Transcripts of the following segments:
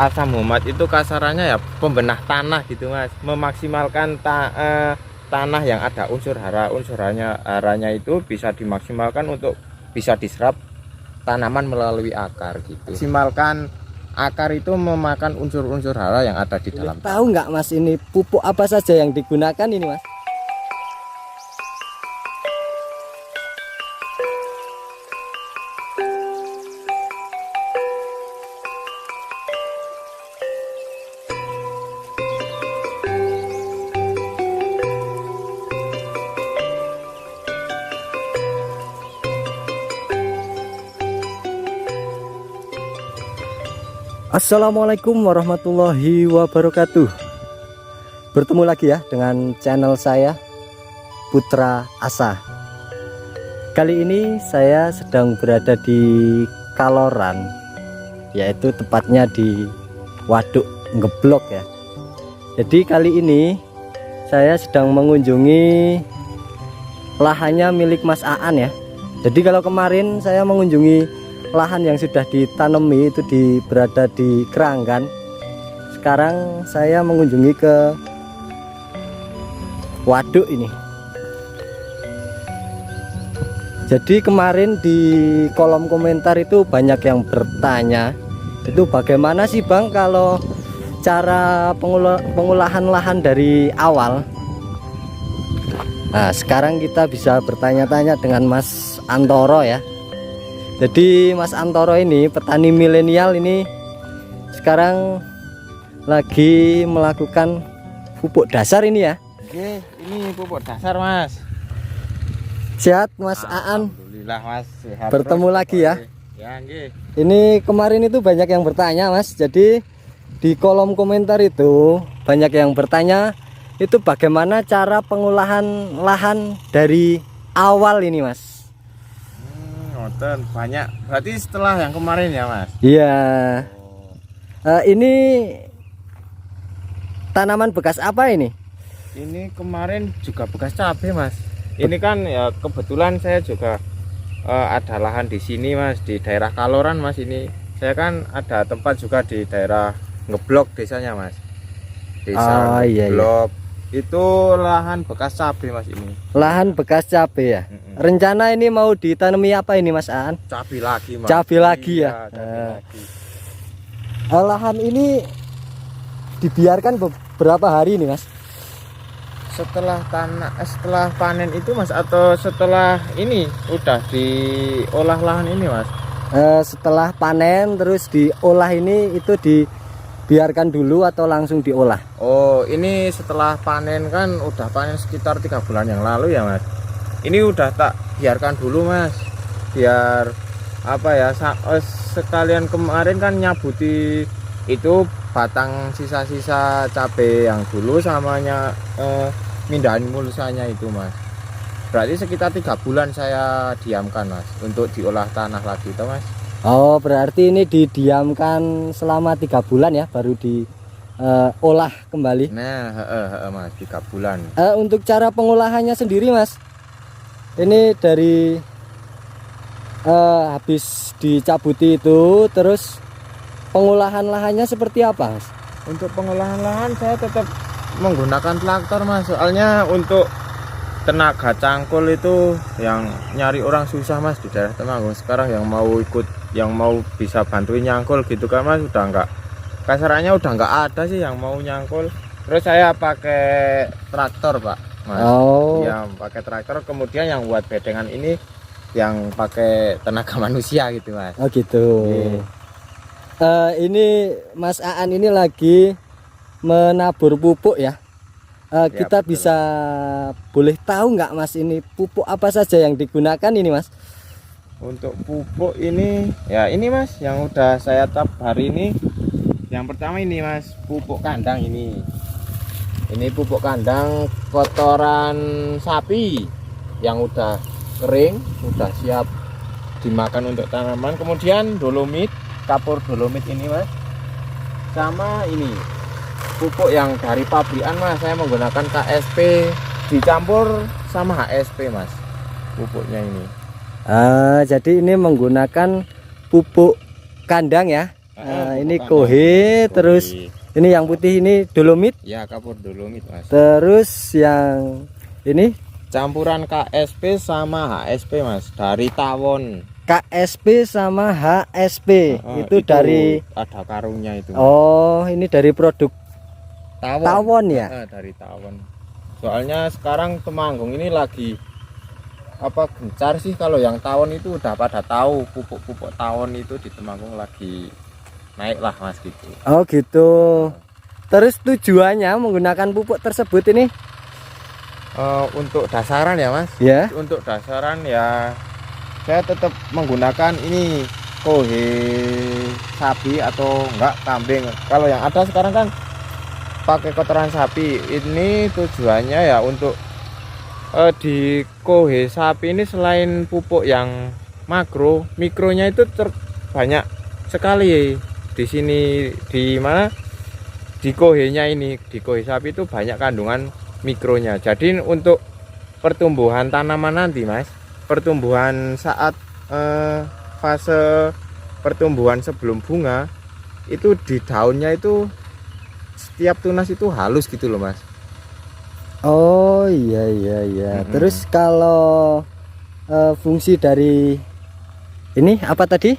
Asam Humat itu kasarannya ya pembenah tanah gitu mas, memaksimalkan tanah yang ada unsur hara. Haranya itu bisa dimaksimalkan untuk bisa diserap tanaman melalui akar gitu. Maksimalkan akar itu memakan unsur-unsur hara yang ada di dalam. Tahu nggak mas, ini pupuk apa saja yang digunakan ini mas? Assalamualaikum warahmatullahi wabarakatuh. Bertemu lagi ya dengan channel saya, Putra Asa. Kali ini saya sedang berada di Kaloran, yaitu tepatnya di Waduk Ngeblok ya. Jadi kali ini saya sedang mengunjungi lahannya milik Mas Aan ya. Jadi kalau kemarin saya mengunjungi lahan yang sudah ditanami itu berada di Keranggan. Sekarang saya mengunjungi ke waduk ini. Jadi kemarin di kolom komentar itu banyak yang bertanya, itu bagaimana sih Bang kalau cara pengolahan lahan dari awal. Nah sekarang kita bisa bertanya-tanya dengan Mas Antoro ya. Jadi Mas Antoro ini petani milenial ini sekarang lagi melakukan pupuk dasar ini ya. Oke, ini pupuk dasar mas. Sehat Mas Aan? Alhamdulillah mas, sehat. Bertemu terus, lagi ya. Ya nggih. Ini kemarin itu banyak yang bertanya Mas. Jadi di kolom komentar itu banyak yang bertanya itu bagaimana cara pengolahan lahan dari awal ini Mas. Banyak, berarti setelah yang kemarin ya mas? Iya. Ini tanaman bekas apa ini? Ini kemarin juga bekas cabai mas. Ini kan ya kebetulan saya juga ada lahan di sini mas, di daerah Kaloran mas. Ini saya kan ada tempat juga di daerah Ngeblok desanya mas. Desa Ngeblok. Iya. Itu lahan bekas cabai mas ini. Lahan bekas cabai ya. Rencana ini mau ditanami apa ini Mas Aan? Cabai lagi mas. Cabai lagi ya. Cabai lagi. Lahan ini dibiarkan beberapa hari ini Mas? Setelah panen itu mas, atau setelah ini udah diolah lahan ini mas? Setelah panen terus diolah ini itu dibiarkan dulu atau langsung diolah? Oh ini setelah panen, kan udah panen sekitar 3 bulan yang lalu ya mas. Ini udah tak biarkan dulu mas, biar apa ya, sekalian kemarin kan nyabuti itu batang sisa-sisa cabai yang dulu samanya mindahin mulsanya itu mas. Berarti sekitar 3 bulan saya diamkan mas untuk diolah tanah lagi itu mas. Oh berarti ini didiamkan selama 3 bulan ya baru diolah kembali. Nah mas 3 bulan. Untuk cara pengolahannya sendiri mas, ini dari habis dicabuti itu terus pengolahan lahannya seperti apa mas? Untuk pengolahan lahan saya tetap menggunakan traktor mas, soalnya untuk tenaga cangkul itu yang nyari orang susah mas di daerah Temanggung sekarang. Yang mau bisa bantuin nyangkul gitu kan mas, udah enggak, kasarannya udah enggak ada sih yang mau nyangkul. Terus saya pakai traktor pak mas. Oh ya pakai traktor, kemudian yang buat bedengan ini yang pakai tenaga manusia gitu mas. oh gitu. Ini Mas Aan ini lagi menabur pupuk ya. Kita betul. bisa boleh tahu nggak mas ini pupuk apa saja yang digunakan ini mas? Untuk pupuk ini ya ini mas yang udah saya tap hari ini. Yang pertama ini mas, pupuk kandang ini. Ini pupuk kandang kotoran sapi yang udah kering, udah siap dimakan untuk tanaman. Kemudian dolomit, kapur dolomit ini mas. Sama ini pupuk yang dari pabrikan mas, saya menggunakan KSP dicampur sama HSP mas pupuknya ini. Jadi ini menggunakan pupuk kandang ya, ini kandang. kohe, terus ini yang putih ini dolomit. Ya, kapur dolomit mas. Terus yang ini Campuran KSP sama HSP mas, dari tawon. KSP sama HSP itu dari ada karungnya itu. Oh, ini dari produk tawon ya? Dari tawon. Soalnya sekarang Temanggung ini lagi apa gencar sih, kalau yang tawon itu udah pada tahu, pupuk-pupuk tawon itu di Temanggung lagi naik lah mas gitu. Oh gitu. Terus tujuannya menggunakan pupuk tersebut ini? Untuk dasaran ya mas. Ya. Untuk dasaran ya saya tetap menggunakan ini kohe sapi atau enggak kambing. Kalau yang ada sekarang kan pakai kotoran sapi. Ini tujuannya ya untuk di kohe sapi ini selain pupuk yang makro, mikronya itu banyak sekali di sini. Di mana di kohenya ini, di kohe sapi itu banyak kandungan mikronya. Jadi untuk pertumbuhan tanaman nanti mas, pertumbuhan saat fase pertumbuhan sebelum bunga itu di daunnya itu setiap tunas itu halus gitu loh mas. Oh iya. Terus kalau fungsi dari ini apa tadi?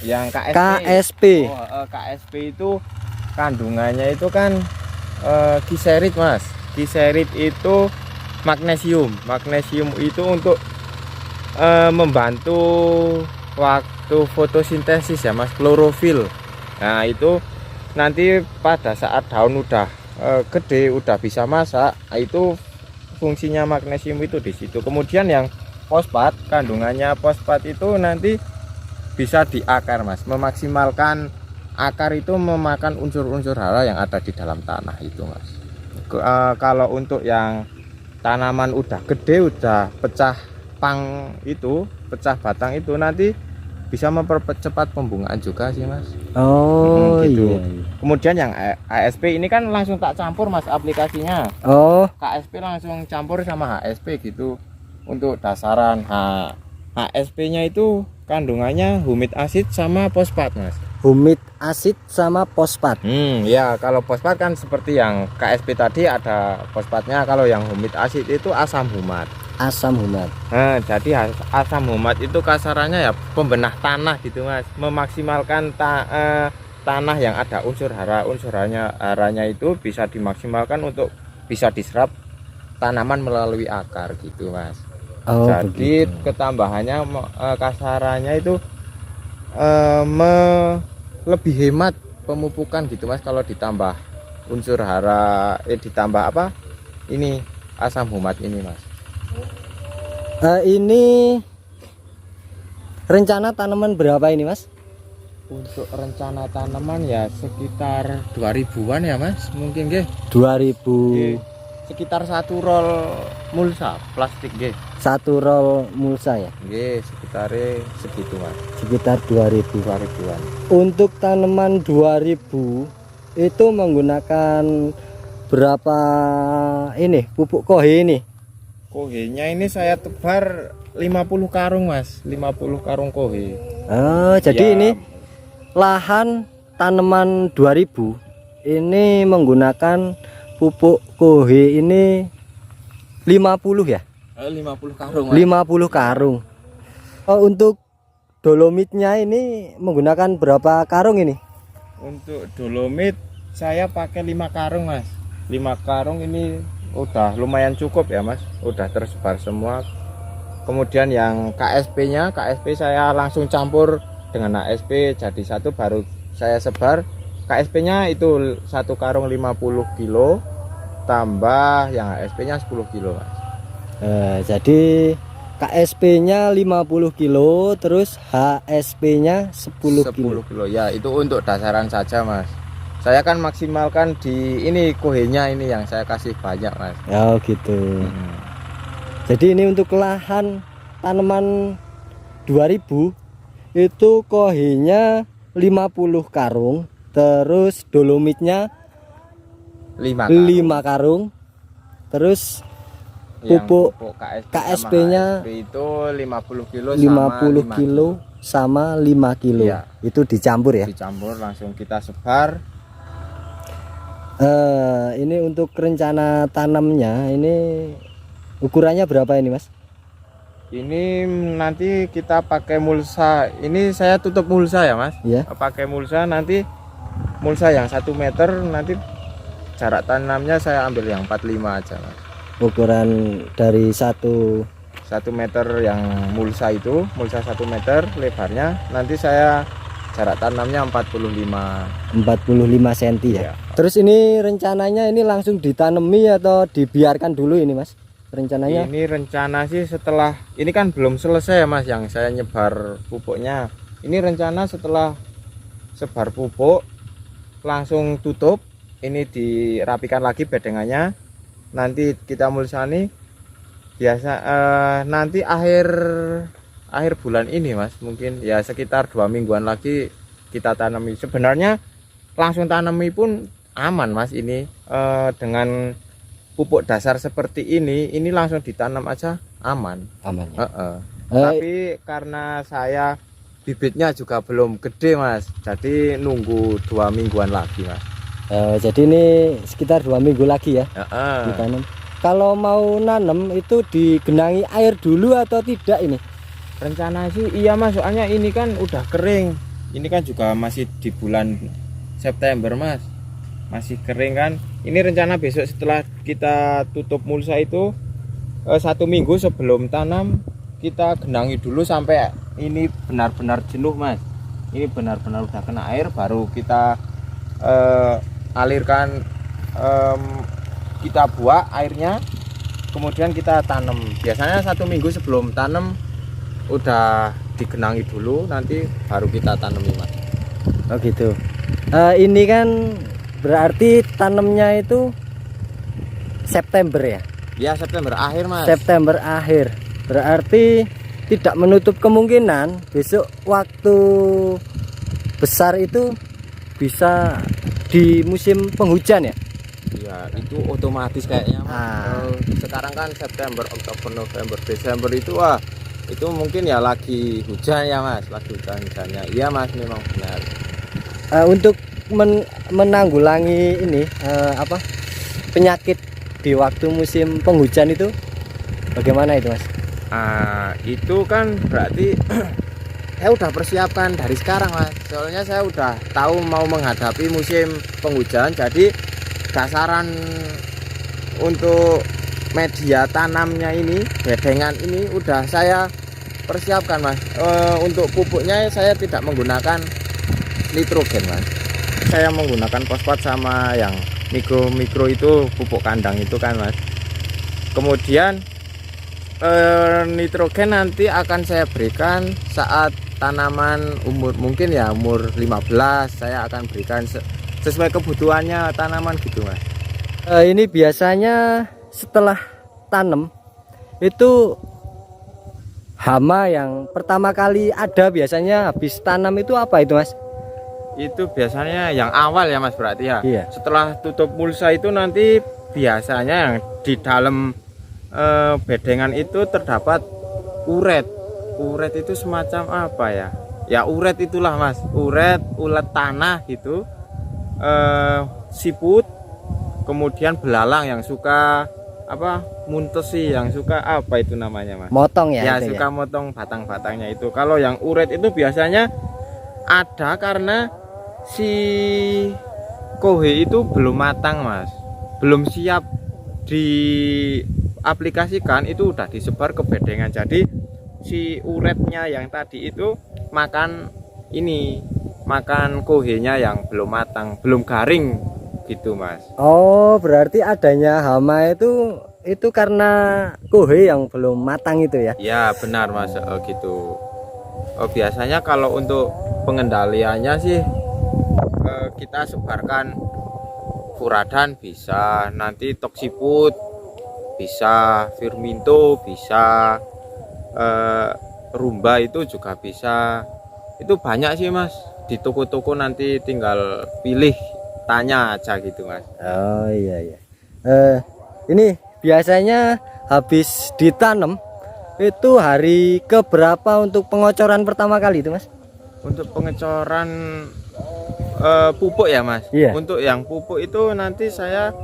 Yang KSP. KSP. KSP itu kandungannya itu kan giserit mas. Giserit itu magnesium. Magnesium itu untuk membantu waktu fotosintesis ya mas, klorofil. Nah itu nanti pada saat daun udah gede, udah bisa masak, itu fungsinya magnesium itu di situ. Kemudian yang fosfat, kandungannya fosfat itu nanti bisa di akar mas, memaksimalkan akar itu memakan unsur-unsur hara yang ada di dalam tanah itu mas. Kalau untuk yang tanaman udah gede, udah pecah pang itu, pecah batang itu nanti bisa mempercepat pembungaan juga sih mas. Oh gitu. iya. Kemudian yang ASP ini kan langsung tak campur mas aplikasinya. Oh, KSP langsung campur sama HSP gitu untuk dasaran. HSP nya itu kandungannya humid asid sama fosfat mas. humid asid sama fosfat. Ya kalau fosfat kan seperti yang KSP tadi ada fosfatnya. Kalau yang humid asid itu asam humat. Asam humat. Nah, jadi asam humat itu kasarannya ya pembenah tanah gitu mas, memaksimalkan tanah yang ada unsur hara. Haranya itu bisa dimaksimalkan untuk bisa diserap tanaman melalui akar gitu mas. Oh, jadi begitu. ketambahannya kasarannya itu lebih hemat pemupukan gitu mas, kalau ditambah unsur hara, ditambah apa ini asam humat ini mas. Ini rencana tanaman berapa ini mas? Untuk rencana tanaman ya sekitar 2000-an ya mas, mungkin nggih. 2000. Sekitar satu roll mulsa plastik nggih. Satu roll mulsa ya? Nggih, sekitarnya segitu mas. Sekitar 2000-an. Untuk tanaman 2000 itu menggunakan berapa ini pupuk kohe ini? Kohenya ini saya tebar 50 karung mas, 50 karung kohe. Jadi Ya, ini lahan tanaman 2000 ini menggunakan pupuk kohe ini 50 ya? 50 karung mas. 50 karung. Untuk dolomitnya ini menggunakan berapa karung ini? Untuk dolomit saya pakai 5 karung mas. 5 karung ini udah lumayan cukup ya mas, udah tersebar semua. Kemudian yang KSP nya, KSP saya langsung campur dengan ASP jadi satu, baru saya sebar. KSP nya itu 1 karung 50 kilo tambah yang ASP nya 10 kilo mas. Jadi KSP nya 50 kilo terus HSP nya 10 kilo. kilo ya, itu untuk dasaran saja mas. Saya kan maksimalkan di ini kohenya ini yang saya kasih banyak mas. Oh gitu. Jadi ini untuk lahan tanaman 2000 itu kohenya 50 karung, terus dolomitnya 5 karung. 5 karung, terus Yang pupuk KSP KSP-nya itu 50 kilo 50 sama 5 kilo sama 5 kilo. Iya. Itu dicampur ya. Dicampur langsung kita sebar. Ini untuk rencana tanamnya ini ukurannya berapa ini Mas? Ini nanti kita pakai mulsa. Ini saya tutup mulsa ya Mas. Iya. Pakai mulsa, nanti mulsa yang 1 meter, nanti jarak tanamnya saya ambil yang 45 aja Mas. Ukuran dari 1 meter yang mulsa itu, mulsa 1 meter lebarnya, nanti saya jarak tanamnya 45 cm ya. Iya. Terus ini rencananya ini langsung ditanami atau dibiarkan dulu ini Mas? Rencananya? Ini rencana sih setelah ini kan belum selesai ya Mas, yang saya nyebar pupuknya. Ini rencana setelah sebar pupuk langsung tutup, ini dirapikan lagi bedengannya, nanti kita mulsani biasa nanti akhir bulan ini Mas, mungkin ya sekitar 2 mingguan lagi kita tanami. Sebenarnya langsung tanami pun aman Mas, ini dengan pupuk dasar seperti ini langsung ditanam aja aman Ya? Tapi karena saya bibitnya juga belum gede Mas, jadi nunggu 2 mingguan lagi Mas. Jadi ini sekitar 2 minggu lagi ya ditanam. Kalau mau nanam itu digenangi air dulu atau tidak ini? Rencana sih iya Mas, soalnya ini kan udah kering. Ini kan juga masih di bulan September Mas, masih kering kan. Ini rencana besok setelah kita tutup mulsa itu 1 minggu sebelum tanam kita genangi dulu sampai ini benar-benar jenuh Mas. Ini benar-benar udah kena air, baru kita alirkan, kita buang airnya, kemudian kita tanam. Biasanya 1 minggu sebelum tanam udah digenangi dulu, nanti baru kita tanami Mas. Oh gitu. Ini kan berarti tanamnya itu September ya? Ya September akhir Mas. September akhir. Berarti tidak menutup kemungkinan besok waktu besar itu bisa di musim penghujan ya? Ya itu otomatis kayaknya Mas. Sekarang kan September, Oktober, November, Desember itu itu mungkin ya lagi hujan ya Mas, lagi hujannya. Iya Mas, memang benar. Untuk menanggulangi ini penyakit di waktu musim penghujan itu bagaimana itu Mas? Itu kan berarti saya udah persiapkan dari sekarang Mas, soalnya saya udah tahu mau menghadapi musim penghujan. Jadi dasaran untuk media tanamnya ini, bedengan ini udah saya persiapkan Mas. Untuk pupuknya saya tidak menggunakan nitrogen Mas, saya menggunakan fosfat sama yang mikro itu pupuk kandang itu kan Mas. Kemudian nitrogen nanti akan saya berikan saat tanaman mungkin ya umur 15, saya akan berikan sesuai kebutuhannya tanaman gitu Mas. Ini biasanya setelah tanam itu hama yang pertama kali ada biasanya habis tanam itu apa itu Mas? Itu biasanya yang awal ya Mas, berarti ya. Iya. Setelah tutup mulsa itu nanti biasanya yang di dalam bedengan itu terdapat uret. Uret itu semacam apa ya? Ya uret itulah Mas, uret tanah gitu, siput, kemudian belalang yang suka muntesi, yang suka apa itu namanya Mas? Motong ya? Ya suka motong batang-batangnya itu. Kalau yang uret itu biasanya ada karena si kohe itu belum matang Mas, belum siap diaplikasikan, itu udah disebar ke bedengan. Jadi si uretnya yang tadi itu makan kohenya yang belum matang, belum garing gitu Mas. Oh berarti adanya hama itu karena kohe yang belum matang itu ya? Ya benar Mas, gitu. Biasanya kalau untuk pengendaliannya sih kita sebarkan furadan bisa, nanti toksiput bisa, firminto bisa, rumba itu juga bisa. Itu banyak sih Mas, di toko-toko nanti tinggal pilih, tanya aja gitu Mas. Oh iya. Ini biasanya habis ditanam Itu hari keberapa untuk pengocoran pertama kali itu, Mas? Untuk pengecoran pupuk ya, Mas. Iya. Untuk yang pupuk itu nanti saya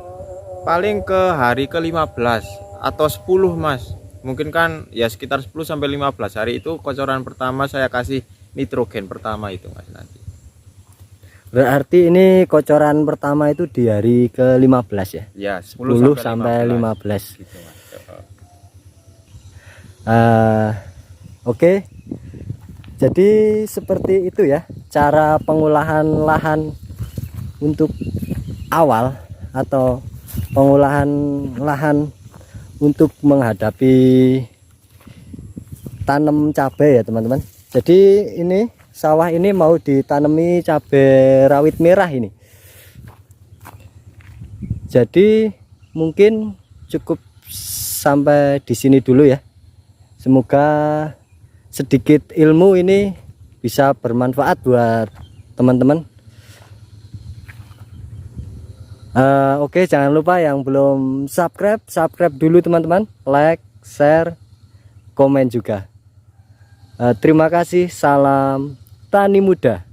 paling ke hari ke-15 atau 10, Mas. Mungkin kan ya sekitar 10 sampai 15 hari itu kocoran pertama saya kasih nitrogen pertama itu, Mas, nanti. Berarti ini kocoran pertama itu di hari ke-15 ya? Ya, 10 sampai 15. gitu, Mas. Oke. Jadi seperti itu ya cara pengolahan lahan untuk awal atau pengolahan lahan untuk menghadapi tanam cabai ya teman-teman. Jadi ini sawah ini mau ditanami cabai rawit merah ini. Jadi mungkin cukup sampai di sini dulu ya. Semoga sedikit ilmu ini bisa bermanfaat buat teman-teman. Oke, jangan lupa yang belum subscribe dulu teman-teman, like, share, komen juga. Terima kasih, salam tani muda.